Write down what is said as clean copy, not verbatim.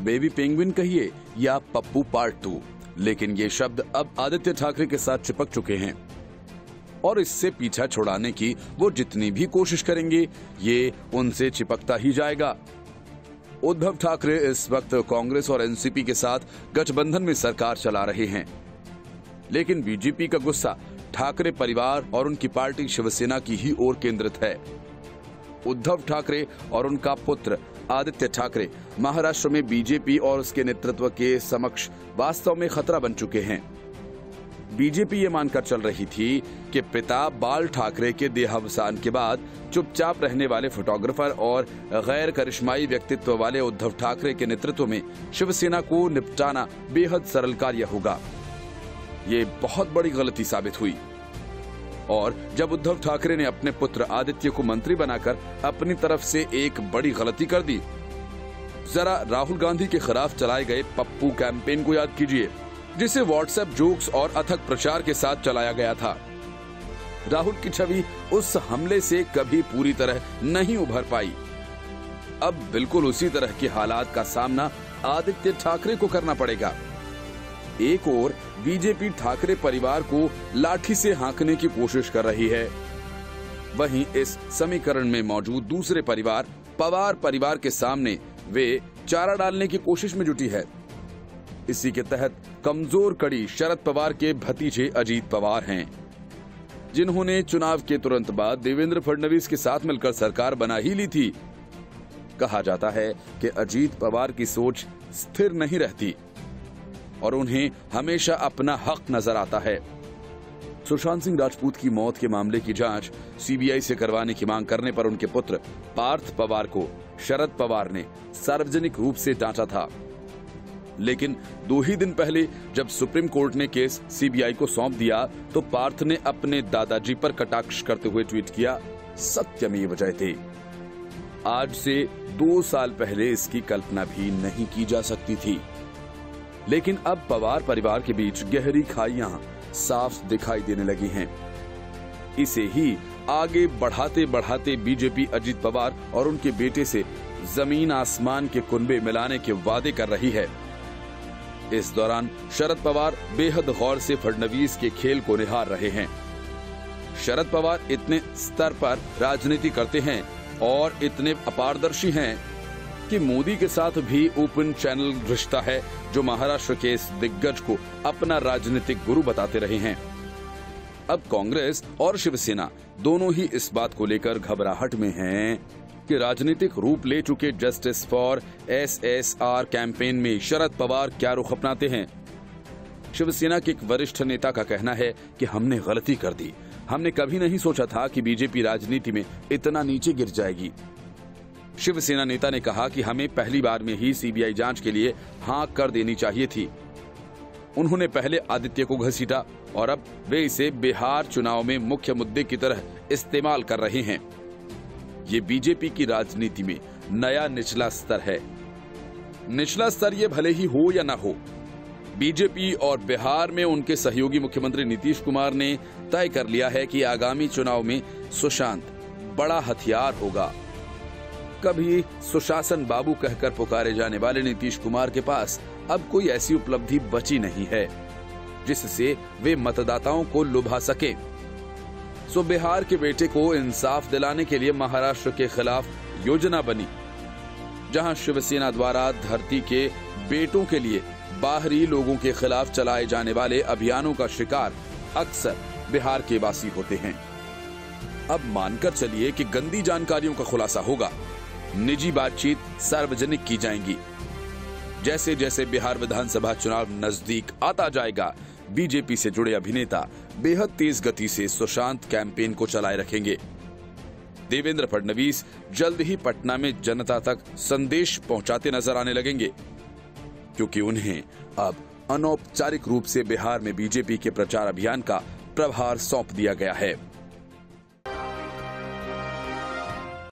Baby penguin कहिए या Pappu part 2, लेकिन ये शब्द अब आदित्य ठाकरे के साथ चिपक चुके हैं और इससे पीछा छुड़ाने की वो जितनी भी कोशिश करेंगे, ये उनसे चिपकता ही जाएगा। उद्धव ठाकरे इस वक्त कांग्रेस और एनसीपी के साथ गठबंधन में सरकार चला रहे हैं, लेकिन बीजेपी का गुस्सा ठाकरे परिवार और उनकी पार्टी शिवसेना की ही ओर केंद्रित है। उद्धव ठाकरे और उनका पुत्र आदित्य ठाकरे महाराष्ट्र में बीजेपी और उसके नेतृत्व के समक्ष वास्तव में खतरा बन चुके हैं। बीजेपी ये मानकर चल रही थी कि पिता बाल ठाकरे के देहावसान के बाद चुपचाप रहने वाले फोटोग्राफर और गैर करिश्माई व्यक्तित्व वाले उद्धव ठाकरे के नेतृत्व में शिवसेना को निपटाना बेहद सरल कार्य होगा। ये बहुत बड़ी गलती साबित हुई और जब उद्धव ठाकरे ने अपने पुत्र आदित्य को मंत्री बनाकर अपनी तरफ से एक बड़ी गलती कर दी। जरा राहुल गांधी के खिलाफ चलाए गए पप्पू कैंपेन को याद कीजिए, जिसे व्हाट्सएप जोक्स और अथक प्रचार के साथ चलाया गया था। राहुल की छवि उस हमले से कभी पूरी तरह नहीं उभर पाई। अब बिल्कुल उसी तरह के हालात का सामना आदित्य ठाकरे को करना पड़ेगा। एक ओर बीजेपी ठाकरे परिवार को लाठी से हाँकने की कोशिश कर रही है, वहीं इस समीकरण में मौजूद दूसरे परिवार पवार परिवार के सामने वे चारा डालने की कोशिश में जुटी है। इसी के तहत कमजोर कड़ी शरद पवार के भतीजे अजीत पवार हैं, जिन्होंने चुनाव के तुरंत बाद देवेंद्र फडणवीस के साथ मिलकर सरकार बना ही ली थी। कहा जाता है कि अजीत पवार की सोच स्थिर नहीं रहती और उन्हें हमेशा अपना हक नजर आता है। सुशांत सिंह राजपूत की मौत के मामले की जांच सीबीआई से करवाने की मांग करने पर उनके पुत्र पार्थ पवार को शरद पवार ने सार्वजनिक रूप से डांटा था, लेकिन 2 ही दिन पहले जब सुप्रीम कोर्ट ने केस सीबीआई को सौंप दिया तो पार्थ ने अपने दादाजी पर कटाक्ष करते हुए ट्वीट किया, सत्यमेव जयते। आज से 2 साल पहले इसकी कल्पना भी नहीं की जा सकती थी, लेकिन अब पवार परिवार के बीच गहरी खाइयां साफ दिखाई देने लगी हैं। इसे ही आगे बढ़ाते बढ़ाते बीजेपी अजीत पवार और उनके बेटे से जमीन आसमान के कुनबे मिलाने के वादे कर रही है। इस दौरान शरद पवार बेहद गौर से फडणवीस के खेल को निहार रहे हैं। शरद पवार इतने स्तर पर राजनीति करते हैं और इतने अपारदर्शी हैं कि मोदी के साथ भी ओपन चैनल रिश्ता है, जो महाराष्ट्र के इस दिग्गज को अपना राजनीतिक गुरु बताते रहे हैं। अब कांग्रेस और शिवसेना दोनों ही इस बात को लेकर घबराहट में हैं कि राजनीतिक रूप ले चुके जस्टिस फॉर एसएसआर कैंपेन में शरद पवार क्या रुख अपनाते हैं। शिवसेना के एक वरिष्ठ नेता का कहना है कि हमने गलती कर दी, हमने कभी नहीं सोचा था कि बीजेपी राजनीति में इतना नीचे गिर जाएगी। शिवसेना नेता ने कहा कि हमें पहली बार में ही सीबीआई जांच के लिए हाँ कर देनी चाहिए थी। उन्होंने पहले आदित्य को घसीटा और अब वे इसे बिहार चुनाव में मुख्य मुद्दे की तरह इस्तेमाल कर रहे हैं। ये बीजेपी की राजनीति में नया निचला स्तर है। निचला स्तर ये भले ही हो या ना हो, बीजेपी और बिहार में उनके सहयोगी मुख्यमंत्री नीतीश कुमार ने तय कर लिया है कि आगामी चुनाव में सुशांत बड़ा हथियार होगा। कभी सुशासन बाबू कहकर पुकारे जाने वाले नीतीश कुमार के पास अब कोई ऐसी उपलब्धि बची नहीं है जिससे वे मतदाताओं को लुभा सके। सो बिहार के बेटे को इंसाफ दिलाने के लिए महाराष्ट्र के खिलाफ योजना बनी, जहां शिवसेना द्वारा धरती के बेटों के लिए बाहरी लोगों के खिलाफ चलाए जाने वाले अभियानों का शिकार अक्सर बिहार के वासी होते हैं। अब मानकर चलिए कि गंदी जानकारियों का खुलासा होगा, निजी बातचीत सार्वजनिक की जाएंगी। जैसे जैसे बिहार विधानसभा चुनाव नजदीक आता जाएगा, बीजेपी से जुड़े अभिनेता बेहद तेज गति से सुशांत कैंपेन को चलाए रखेंगे। देवेंद्र फडणवीस जल्द ही पटना में जनता तक संदेश पहुंचाते नजर आने लगेंगे, क्योंकि उन्हें अब अनौपचारिक रूप से बिहार में बीजेपी के प्रचार अभियान का प्रभार सौंप दिया गया है।